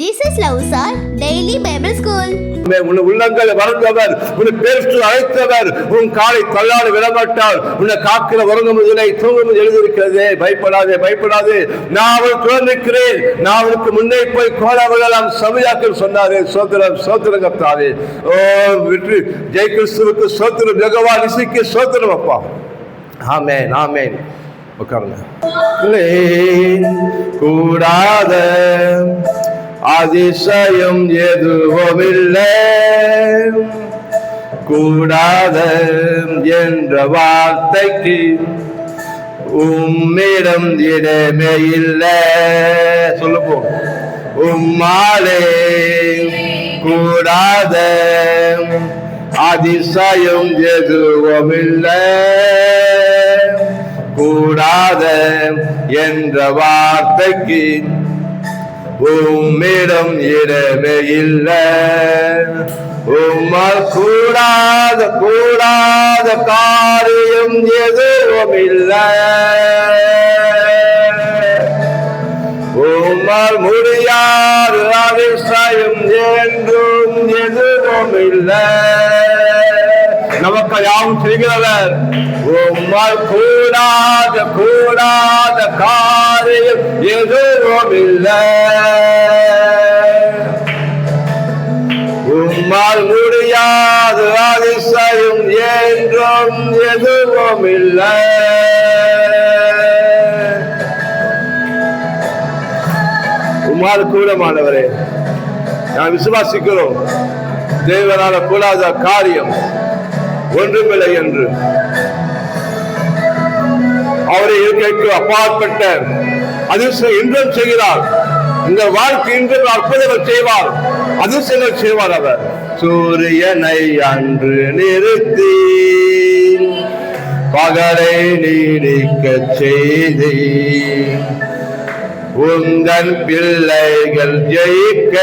Jesus loves our daily Bible school. உன் உள்ளங்களை வளர்ந்தவர், உன்னை பேர்த்து அழைத்தவர், உன் காலை தள்ளாடு விடமாட்டார், உன்னை காக்கிற உறங்கும் முதலை தூங்கும் எழுதியிருக்கிறது. பயப்படாதே பயப்படாதே, நான் அவளுக்கு குழந்தைக்கிறேன், நான் அவளுக்கு முன்னே போய் கோலாவெல்லாம் சபையாக்கள் சொன்னாரு. சோத்திரம் சோத்திரம் கர்த்தாவே. ஓ வெற்றி ஜெய கிறிஸ்துவுக்கு சோத்திரம், யெகோவா நிசிக்கு சோத்திரம் அப்பா. ஆமென் ஆமென். உட்காருங்க. கூடாத அதிசயம் எதுவுமில்லை, கூடாத என்ற வார்த்தைக்கு உம்மிடம் இடமே இல்லை. சொல்லுவோம். உம்மாலே கூடாத அதிசயம் எதுவுமில்லை, கூடாத என்ற வார்த்தைக்கு உம்மிடம் இடமே இல்லை. உம்மால் கூடாத கூடாத காரியம் எதுவும் இல்லை, உம்மால் முடியாத அதிசயம் என்றும் எதுவும் இல்லை. நமக்கு யாவும் செய்கிறவர். உம்மால் கூடாத கூடாத காரியம் எதுவும் இல்லை, உம்மால் முடியாத அதிசயம் என்றும் எதுவும் இல்லை. உம்மால் கூடமானவரே, நான் விசுவாசிக்கிறோம் தேவனால கூடாத காரியம் ஒன்றுமில்லை என்று. அவரை இருக்கைக்கு அப்பாற்பட்ட அதிசயம் இன்றும் செய்கிறார். இந்த வாழ்க்கை இன்றும் அற்புதங்கள் செய்வார், அதிசயங்கள் செய்வார் அவர். சூரியனை அன்று நிறுத்தி பகலை நீடிக்க செய்தி, உந்தன் பிள்ளைகள் ஜெயிக்க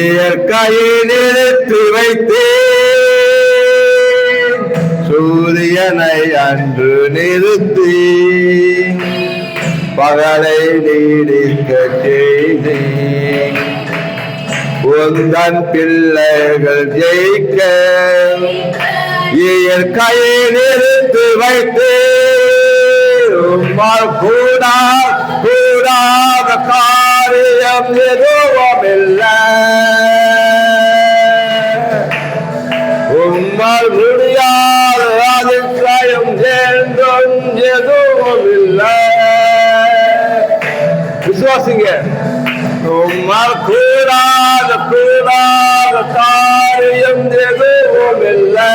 இயற்கையை நிறுத்தி வைத்தே. சூரியனை அன்று நிறுத்தி பகலை நீடிக்க செய்தி, உந்தன் பிள்ளைகள் ஜெயிக்க இயற்கையை நிறுத்தி வைத்து. உம்மால் கூடாத காரியம் எதுவும் இல்லை, உம்மால் முடியாத அதிசயம் என்றும் எதுவும் இல்லை. விசுவாசிங்க. உம்மால் கூடாத கூடாத காரியம் எதுவும் இல்லை.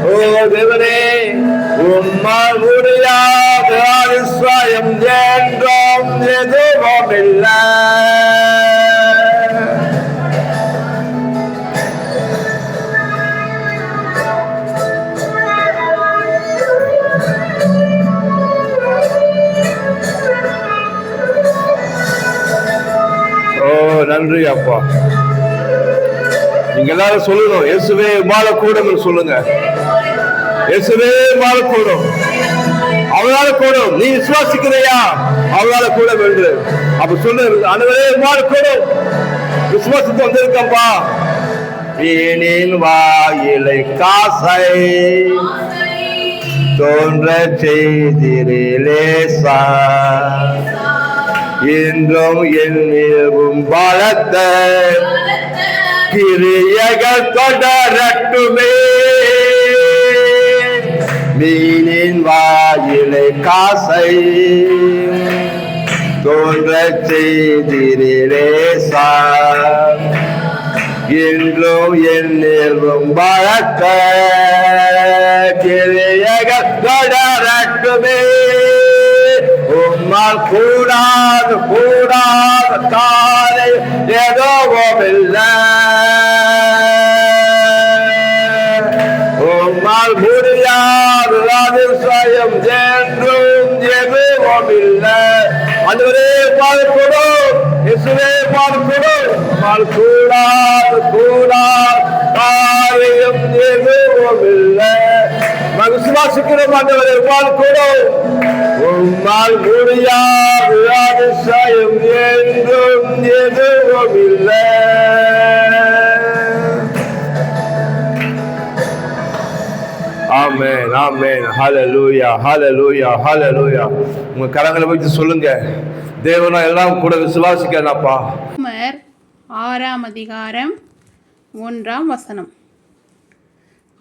ஓ தேவனே, உம்மால் முடியாத அதிசயம் என்றும் எதுவும் இல்லை. நன்றி அப்பா. நீங்க எல்லாரும் சொல்லணும், இயேசுவே உம்மால கூடும் சொல்லுங்க. இயேசுவே உம்மால கூடும், அவளால கூடும். நீ விசுவாசிக்கிறையா? அவளால கூடும் என்று அப்ப சொல்லு. ஆண்டவரே உம்மால கூடும், விசுவாசத்து வந்திருக்கப்பா. வீணின் வாயிலை காசை தோன்ற செய்திரேசா, இன்றும் என்னும் பலத்த கிரியைகள் தொடரட்டுமே. மீனின் வாயிலை காசை தோன்ற செய்திரேசா, இன்றும் என்னும் பலத்த கிரியைகள் தொடரட்டுமே. உம்மால் கூடாத கூடாத காரியம் எதுவும் இல்லை, உம்மால் முடியாத அதிசயம் என்றும் எதுவும் இல்லை. ஆண்டவரே பாடுபடும், இயேசுவே பாடுபடும். உம்மால் கூடாத கூடாத காரியம் எதுவும் இல்லை, விசுவாசிக்கிறோம் ஆண்டவரே, உம்மால் கூடும், உம்மால் முடியாத அதிசயம் என்றும் எதுவும் இல்லை. ஆமென், ஆமென். ஹல்லேலூயா, ஹல்லேலூயா, ஹல்லேலூயா. உங்க கரங்களை வைத்து சொல்லுங்க, தேவனா எல்லாம் கூட விசுவாசிக்கிறேன்ப்பா. ரோமர் 6ஆம் அதிகாரம் 1ஆம் வசனம்.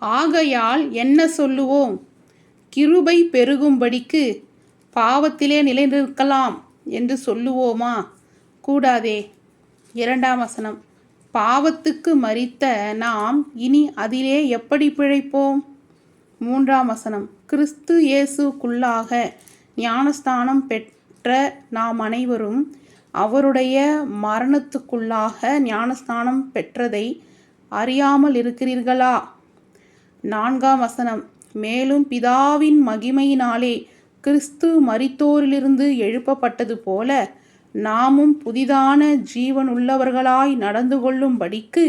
ஆகையால் என்ன சொல்லுவோம்? கிருபை பெருகும்படிக்கு பாவத்திலே நிலைநிற்கலாம் என்று சொல்லுவோமா? கூடாதே. 2ஆம் வசனம். பாவத்துக்கு மரித்த நாம் இனி அதிலே எப்படி பிழைப்போம்? 3ஆம் வசனம். கிறிஸ்து இயேசுக்குள்ளாக ஞானஸ்தானம் பெற்ற நாம் அனைவரும் அவருடைய மரணத்துக்குள்ளாக ஞானஸ்தானம் பெற்றதை அறியாமல் இருக்கிறீர்களா? 4ஆம் வசனம். மேலும் பிதாவின் மகிமையினாலே கிறிஸ்து மரித்தோரிலிருந்து எழுப்பப்பட்டது போல நாமும் புதிதான ஜீவனுள்ளவர்களாய் நடந்து கொள்ளும்படிக்கு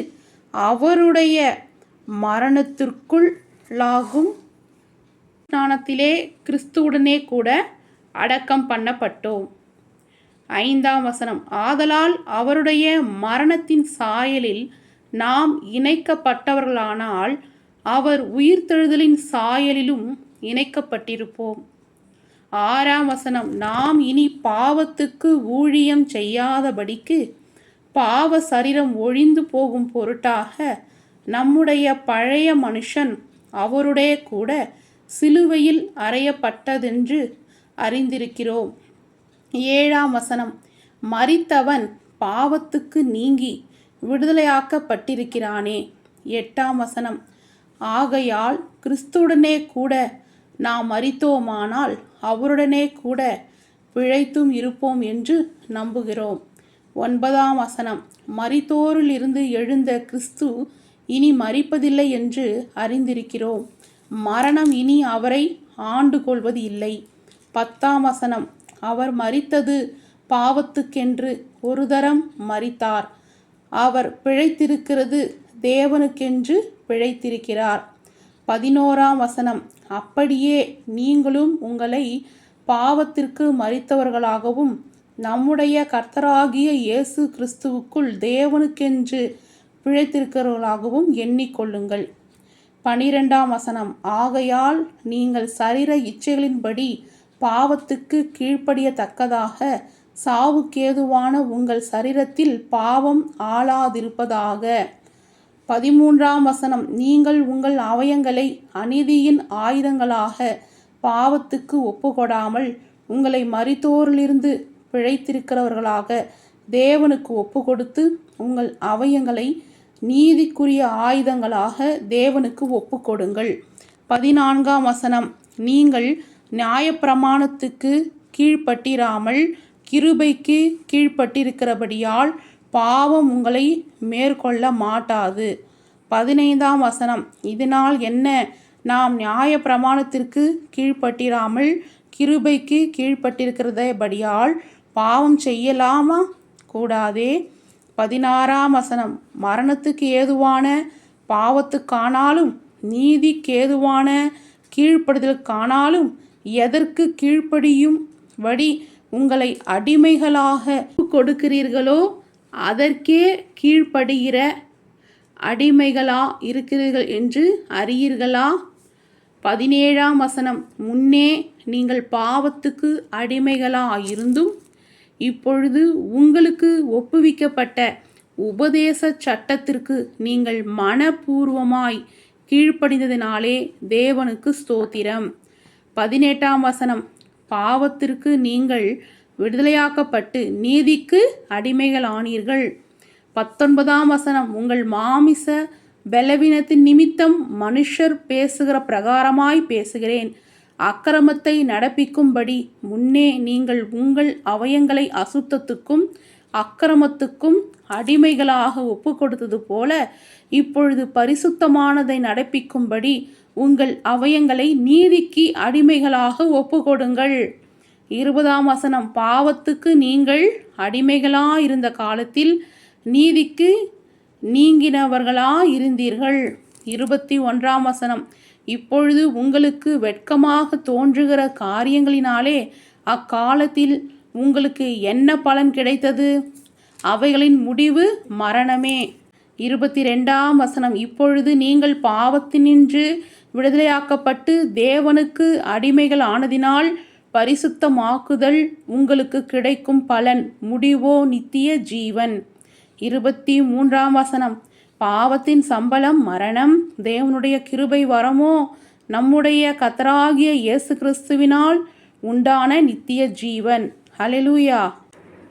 அவருடைய மரணத்திற்குள்ளாகும் ஞானத்திலே கிறிஸ்துவுடனே கூட அடக்கம் பண்ணப்பட்டோம். 5ஆம் வசனம். ஆதலால் அவருடைய மரணத்தின் சாயலில் நாம் இணைக்கப்பட்டவர்களானால் அவர் உயிர்த்தெழுதலின் சாயலிலும் இணைக்கப்பட்டிருப்போம். 6ஆம் வசனம். நாம் இனி பாவத்துக்கு ஊழியம் செய்யாதபடிக்கு பாவ சரீரம் ஒழிந்து போகும் பொருட்டாக நம்முடைய பழைய மனுஷன் அவருடைய கூட சிலுவையில் அறையப்பட்டதென்று அறிந்திருக்கிறோம். 7ஆம் வசனம். மரித்தவன் பாவத்துக்கு நீங்கி விடுதலையாக்கப்பட்டிருக்கிறானே. 8ஆம் வசனம். ஆகையால் கிறிஸ்துவுடனே கூட நாம் மரித்தோமானால் அவருடனே கூட பிழைத்தும் இருப்போம் என்று நம்புகிறோம். 9ஆம் வசனம். மரித்தோரில் இருந்து எழுந்த கிறிஸ்து இனி மரிப்பதில்லை என்று அறிந்திருக்கிறோம். மரணம் இனி அவரை ஆண்டு கொள்வது இல்லை. 10ஆம் வசனம். அவர் மரித்தது பாவத்துக்கென்று ஒரு தரம் மரித்தார். அவர் பிழைத்திருக்கிறது தேவனுக்கென்று பிழைத்திருக்கிறார். 11ஆம் வசனம். அப்படியே நீங்களும் உங்களை பாவத்திற்கு மரித்தவர்களாகவும் நம்முடைய கர்த்தராகிய இயேசு கிறிஸ்துவுக்குள் தேவனுக்கென்று பிழைத்திருக்கிறவர்களாகவும் எண்ணிக்கொள்ளுங்கள். 12ஆம் வசனம். ஆகையால் நீங்கள் சரீர இச்சைகளின்படி பாவத்துக்கு கீழ்ப்படியத்தக்கதாக சாவுக்கேதுவான உங்கள் சரீரத்தில் பாவம் ஆளாதிருப்பதாக. 13ஆம் வசனம். நீங்கள் உங்கள் அவயங்களை அநீதியின் ஆயுதங்களாக பாவத்துக்கு ஒப்புக்கொடாமல் உங்களை மரித்தோரிலிருந்து பிழைத்திருக்கிறவர்களாக தேவனுக்கு ஒப்புக்கொடுத்து உங்கள் அவயங்களை நீதிக்குரிய ஆயுதங்களாக தேவனுக்கு ஒப்புக்கொடுங்கள். 14ஆம் வசனம். நீங்கள் நியாயப்பிரமாணத்துக்கு கீழ்ப்பட்டிராமல் கிருபைக்கு கீழ்ப்பட்டிருக்கிறபடியால் பாவம் உங்களை மேற்கொள்ள மாட்டாது. 15ஆம் வசனம். இதனால் என்ன? நாம் நியாயப்பிரமாணத்திற்கு கீழ்ப்பட்டிராமல் கிருபைக்கு கீழ்ப்பட்டிருக்கிறபடியால் பாவம் செய்யலாமா? கூடாதே. 16ஆம் வசனம். மரணத்துக்கு ஏதுவான பாவத்துக்கானாலும் நீதிக்கேதுவான கீழ்ப்படுதலுக்கானாலும் எதற்கு கீழ்ப்படியும் வடி உங்களை அடிமைகளாக கொடுக்கிறீர்களோ அதற்கே கீழ்ப்படுகிற அடிமைகளா இருக்கிறீர்கள் என்று அறியீர்களா? 17ஆம் வசனம். முன்னே நீங்கள் பாவத்துக்கு அடிமைகளாயிருந்தும் இப்பொழுது உங்களுக்கு ஒப்புவிக்கப்பட்ட உபதேச சட்டத்திற்கு நீங்கள் மனப்பூர்வமாய் கீழ்ப்படிந்ததினாலே தேவனுக்கு ஸ்தோத்திரம். 18ஆம் வசனம். பாவத்திற்கு நீங்கள் விடுதலையாக்கப்பட்டு நீதிக்கு அடிமைகளானீர்கள். 19ஆம் வசனம். உங்கள் மாமிச பலவீனத்தின் நிமித்தம் மனுஷர் பேசுகிற பிரகாரமாய் பேசுகிறேன். அக்கிரமத்தை நடப்பிக்கும்படி முன்னே நீங்கள் உங்கள் அவயங்களை அசுத்தத்துக்கும் அக்கிரமத்துக்கும் அடிமைகளாக ஒப்பு கொடுத்தது போல இப்பொழுது பரிசுத்தமானதை நடப்பிக்கும்படி உங்கள் அவயங்களை நீதிக்கு அடிமைகளாக ஒப்பு கொடுங்கள். 20ஆம் வசனம். பாவத்துக்கு நீங்கள் அடிமைகளாயிருந்த காலத்தில் நீதிக்கு நீங்கினவர்களாயிருந்தீர்கள். 21ஆம் வசனம். இப்பொழுது உங்களுக்கு வெட்கமாக தோன்றுகிற காரியங்களினாலே அக்காலத்தில் உங்களுக்கு என்ன பலன் கிடைத்தது? அவைகளின் முடிவு மரணமே. 22ஆம் வசனம். இப்பொழுது நீங்கள் பாவத்தினின்று விடுதலையாக்கப்பட்டு தேவனுக்கு அடிமைகள் ஆனதினால் பரிசுத்தமாக்குதல் உங்களுக்கு கிடைக்கும் பலன் முடிவோ நித்திய ஜீவன். 23ஆம் வசனம். பாவத்தின் சம்பளம் மரணம், தேவனுடைய கிருபை வரமோ நம்முடைய கர்த்தராகிய இயேசு கிறிஸ்துவினால் உண்டான நித்திய ஜீவன். ஹல்லேலூயா.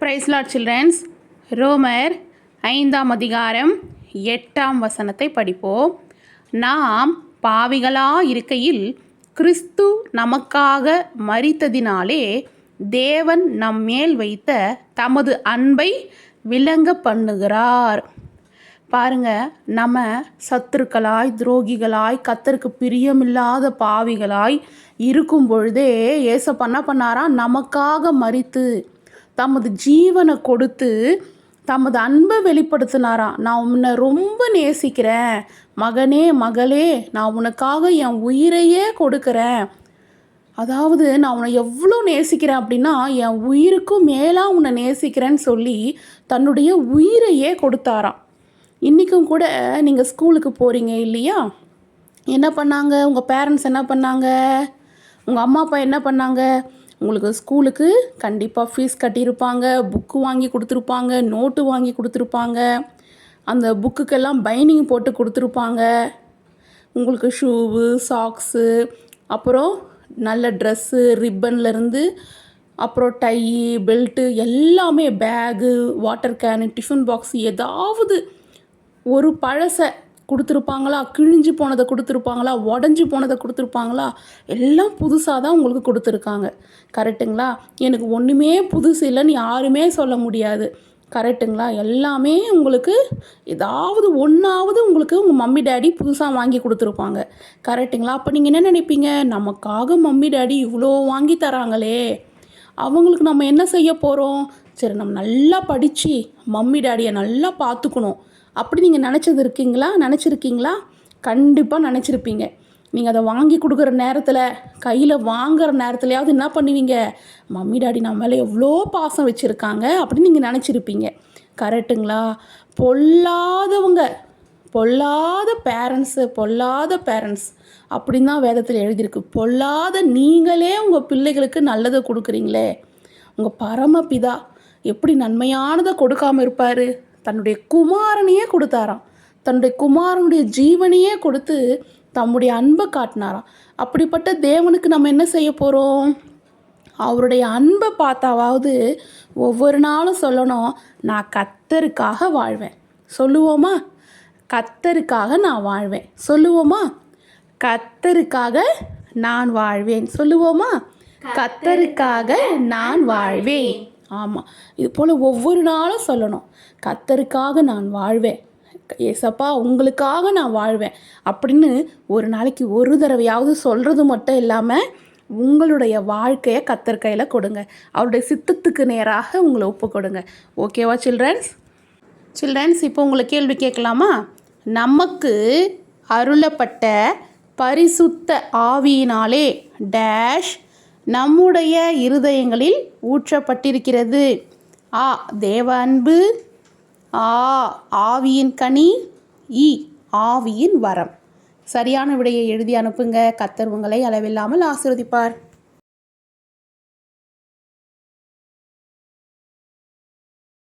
Praise Lord childrens. ரோமர் 5ஆம் அதிகாரம் 8ஆம் வசனத்தை படிப்போம். நாம் பாவிகளாயிருக்கையில் கிறிஸ்து நமக்காக மரித்ததினாலே தேவன் நம்மேல் வைத்த தமது அன்பை விளங்க பண்ணுகிறார். பாருங்க, நம்ம சத்துருக்களாய், துரோகிகளாய், கர்த்தருக்கு பிரியமில்லாத பாவிகளாய் இருக்கும் பொழுதே ஏசப்பா என்ன பண்ணாராம்? நமக்காக மரித்து தமது ஜீவனை கொடுத்து தமது அன்பை வெளிப்படுத்தினாராம். நான் உன்னை ரொம்ப நேசிக்கிறேன் மகனே, மகளே, நான் உனக்காக என் உயிரையே கொடுக்குறேன். அதாவது நான் உன்னை எவ்வளோ நேசிக்கிறேன் அப்படின்னா, என் உயிருக்கும் மேலாக உன்னை நேசிக்கிறேன்னு சொல்லி தன்னுடைய உயிரையே கொடுத்தாராம். இன்றைக்கும் கூட நீங்கள் ஸ்கூலுக்கு போகிறீங்க இல்லையா? என்ன பண்ணாங்க உங்கள் பேரண்ட்ஸ்? என்ன பண்ணாங்க உங்கள் அம்மா அப்பா? என்ன பண்ணாங்க? உங்களுக்கு ஸ்கூலுக்கு கண்டிப்பாக ஃபீஸ் கட்டியிருப்பாங்க, புக்கு வாங்கி கொடுத்துருப்பாங்க, நோட்டு வாங்கி கொடுத்துருப்பாங்க, அந்த புக்குக்கெல்லாம் பைண்டிங் போட்டு கொடுத்துருப்பாங்க. உங்களுக்கு ஷூவு, சாக்ஸு, அப்புறம் நல்ல ட்ரெஸ்ஸு, ரிப்பன்லேருந்து அப்புறம் டை, பெல்ட்டு எல்லாமே, bag, water can, tiffin box, ஏதாவது ஒரு பழசை கொடுத்துருப்பாங்களா? கிழிஞ்சு போனதை கொடுத்துருப்பாங்களா? உடஞ்சி போனதை கொடுத்துருப்பாங்களா? எல்லாம் புதுசாக தான் உங்களுக்கு கொடுத்துருக்காங்க. கரெக்டுங்களா? எனக்கு ஒன்றுமே புதுசு இல்லைன்னு யாருமே சொல்ல முடியாது. கரெக்டுங்களா? எல்லாமே உங்களுக்கு ஏதாவது ஒன்றாவது உங்களுக்கு உங்கள் மம்மி டேடி புதுசாக வாங்கி கொடுத்துருப்பாங்க. கரெக்டுங்களா? அப்போ நீங்கள் என்ன நினைப்பீங்க? நமக்காக மம்மி டேடி இவ்வளோ வாங்கி தராங்களே, அவங்களுக்கு நம்ம என்ன செய்ய போகிறோம்? சரி, நம்ம நல்லா படித்து மம்மி டேடியை நல்லா பார்த்துக்கணும் அப்படி நீங்கள் நினச்சிருக்கீங்களா? கண்டிப்பாக நினச்சிருப்பீங்க. நீங்கள் அதை வாங்கி கொடுக்குற நேரத்தில், கையில் வாங்குகிற நேரத்துலையாவது என்ன பண்ணுவீங்க? மம்மி டாடி நம்ம மேலே எவ்வளோ பாசம் வச்சுருக்காங்க அப்படின்னு நீங்கள் நினச்சிருப்பீங்க. கரெக்டுங்களா? பொல்லாத பேரண்ட்ஸ் அப்படின்னு தான் வேதத்தில் எழுதியிருக்கு. பொல்லாத நீங்களே உங்கள் பிள்ளைகளுக்கு நல்லதை கொடுக்குறீங்களே. உங்கள் பரமபிதா எப்படி நன்மையானதை கொடுக்காமல் இருப்பார்? தன்னுடைய குமாரனையே கொடுத்தாராம். தன்னுடைய குமாரனுடைய ஜீவனையே கொடுத்து தம்முடைய அன்பை காட்டினாராம். அப்படிப்பட்ட தேவனுக்கு நம்ம என்ன செய்ய போகிறோம்? அவருடைய அன்பை பார்த்தாவது ஒவ்வொரு நாளும் சொல்லணும், நான் கர்த்தருக்காக வாழ்வேன். சொல்லுவோமா? கர்த்தருக்காக நான் வாழ்வேன். சொல்லுவோமா? கர்த்தருக்காக நான் வாழ்வேன். சொல்லுவோமா? கர்த்தருக்காக நான் வாழ்வேன். ஆமாம், இது போல் ஒவ்வொரு நாளும் சொல்லணும், கர்த்தருக்காக நான் வாழ்வேன், ஏசப்பா உங்களுக்காக நான் வாழ்வேன் அப்படின்னு ஒரு நாளைக்கு ஒரு தடவையாவது சொல்கிறது மட்டும் இல்லாமல் உங்களுடைய வாழ்க்கையை கர்த்தர் கையில் கொடுங்க. அவருடைய சித்தத்துக்கு நேராக உங்களை ஒப்பு கொடுங்க. ஓகேவா சில்ட்ரன்ஸ்? இப்போ உங்களை கேள்வி கேட்கலாமா? நமக்கு அருளப்பட்ட பரிசுத்த ஆவியினாலே டேஷ் நம்முடைய இருதயங்களில் ஊற்றப்பட்டிருக்கிறது. ஆ, தேவ அன்பு. ஆ, ஆவியின் கனி. இ, ஆவியின் வரம். சரியான விடையை எழுதி அனுப்புங்க. கர்த்தர் உங்களை அளவில்லாமல் ஆசீர்வதிப்பார்.